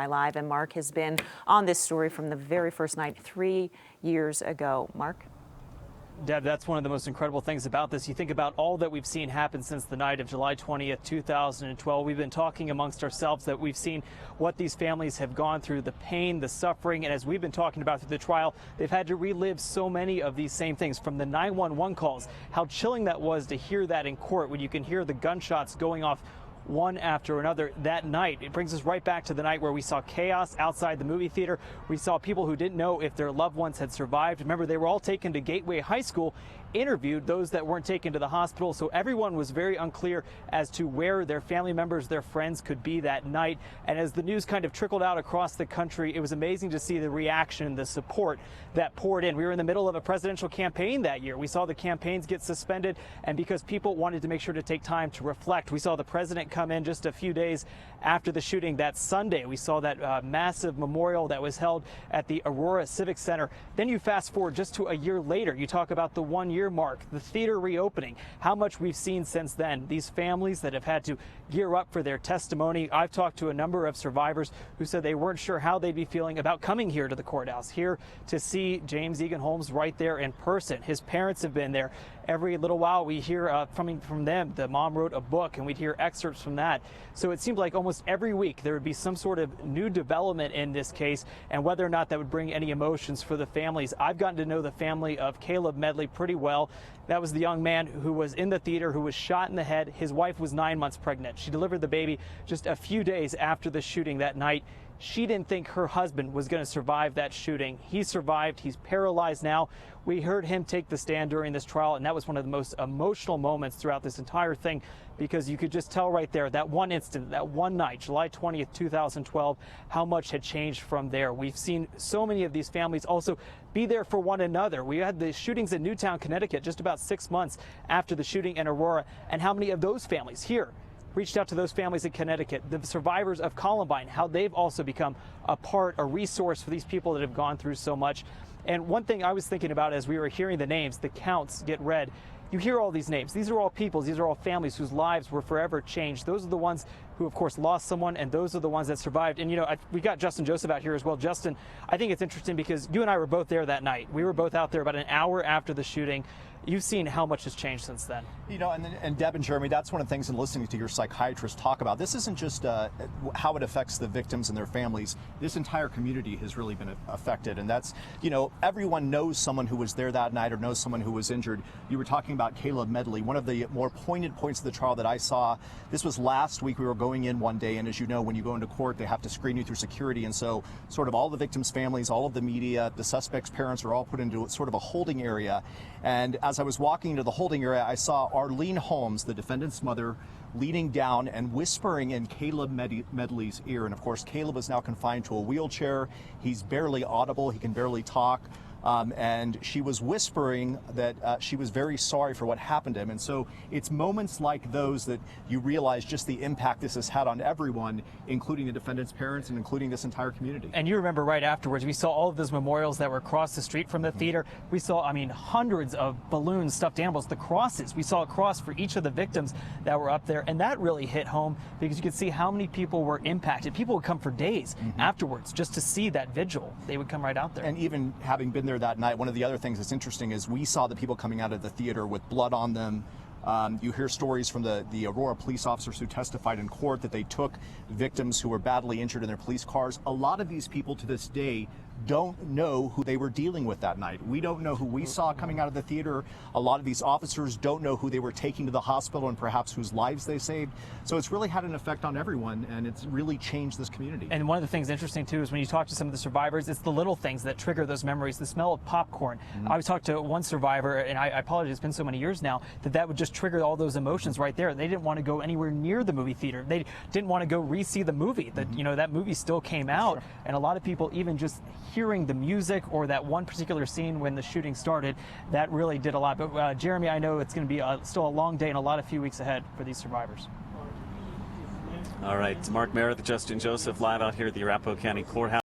Live, and Mark has been on this story from the very first night 3 years ago. Mark? Deb, that's one of the most incredible things about this. You think about all that we've seen happen since the night of July 20th, 2012. We've been talking amongst ourselves that we've seen what these families have gone through, the pain, the suffering, and as we've been talking about through the trial, they've had to relive so many of these same things, from the 911 calls, how chilling that was to hear that in court when you can hear the gunshots going off one after another that night. It brings us right back to the night where we saw chaos outside the movie theater. We saw people who didn't know if their loved ones had survived. Remember, they were all taken to Gateway High School, interviewed those that weren't taken to the hospital, so everyone was very unclear as to where their family members, their friends could be that night. And as the news kind of trickled out across the country, it was amazing to see the reaction, the support that poured in. We were in the middle of a presidential campaign that year. We saw the campaigns get suspended, and because people wanted to make sure to take time to reflect, we saw the president come in just a few days after the shooting that Sunday. We saw that massive memorial that was held at the Aurora Civic Center. Then you fast forward just to a year later. You talk about the 1 year mark, the theater reopening, how much we've seen since then. These families that have had to gear up for their testimony. I've talked to a number of survivors who said they weren't sure how they'd be feeling about coming here to the courthouse, here to see James Egan Holmes right there in person. His parents have been there. Every little while we hear from them. The mom wrote a book and we'd hear excerpts from that. So it seemed like almost every week there would be some sort of new development in this case, and whether or not that would bring any emotions for the families. I've gotten to know the family of Caleb Medley pretty well. That was the young man who was in the theater, who was shot in the head. His wife was 9 months pregnant. She delivered the baby just a few days after the shooting that night. She didn't think her husband was going to survive that shooting. He survived. He's paralyzed now. We heard him take the stand during this trial, and that was one of the most emotional moments throughout this entire thing, because you could just tell right there, that one instant, that one night, July 20th, 2012, how much had changed from there. We've seen so many of these families also be there for one another. We had the shootings in Newtown, Connecticut, just about 6 months after the shooting in Aurora, and how many of those families here reached out to those families in Connecticut, the survivors of Columbine, how they've also become a resource for these people that have gone through so much. And one thing I was thinking about as we were hearing the names, the counts get read, you hear all these names. These are all peoples, these are all families whose lives were forever changed. Those are the ones who, of course, lost someone, and those are the ones that survived. And, you know, we got Justin Joseph out here as well. Justin, I think it's interesting because you and I were both there that night. We were both out there about an hour after the shooting. You've seen how much has changed since then. You know, and Deb and Jeremy, that's one of the things in listening to your psychiatrist talk about. This isn't just how it affects the victims and their families. This entire community has really been affected. And that's, you know, everyone knows someone who was there that night or knows someone who was injured. You were talking about Caleb Medley. One of the more poignant points of the trial that I saw, this was last week. We were going in one day, and as you know, when you go into court, they have to screen you through security. And so sort of all the victims' families, all of the media, the suspects' parents are all put into sort of a holding area. And as I was walking into the holding area, I saw Arlene Holmes, the defendant's mother, leaning down and whispering in Caleb Medley's ear. And of course, Caleb is now confined to a wheelchair. He's barely audible. He can barely talk. And she was whispering that she was very sorry for what happened to him. And so it's moments like those that you realize just the impact this has had on everyone, including the defendant's parents and including this entire community. And you remember right afterwards, we saw all of those memorials that were across the street from the theater. We saw, I mean, hundreds of balloons, stuffed animals, the crosses. We saw a cross for each of the victims that were up there. And that really hit home because you could see how many people were impacted. People would come for days afterwards just to see that vigil. They would come right out there. And even having been there that night, one of the other things that's interesting is we saw the people coming out of the theater with blood on them. You hear stories from the Aurora police officers who testified in court that they took victims who were badly injured in their police cars. A lot of these people to this day don't know who they were dealing with that night. We don't know who we saw coming out of the theater. A lot of these officers don't know who they were taking to the hospital and perhaps whose lives they saved. So it's really had an effect on everyone, and it's really changed this community. And one of the things interesting too is when you talk to some of the survivors, it's the little things that trigger those memories. The smell of popcorn. I was talking to one survivor, and I apologize, it's been so many years now, that would just trigger all those emotions right there. They didn't want to go anywhere near the movie theater. They didn't want to go re-see the movie. You know, that movie still came out, and a lot of people, even just hearing the music or that one particular scene when the shooting started, that really did a lot. But Jeremy, I know it's going to be still a long day and a few weeks ahead for these survivors. All right, Mark Merritt, Justin Joseph, live out here at the Arapahoe County Courthouse.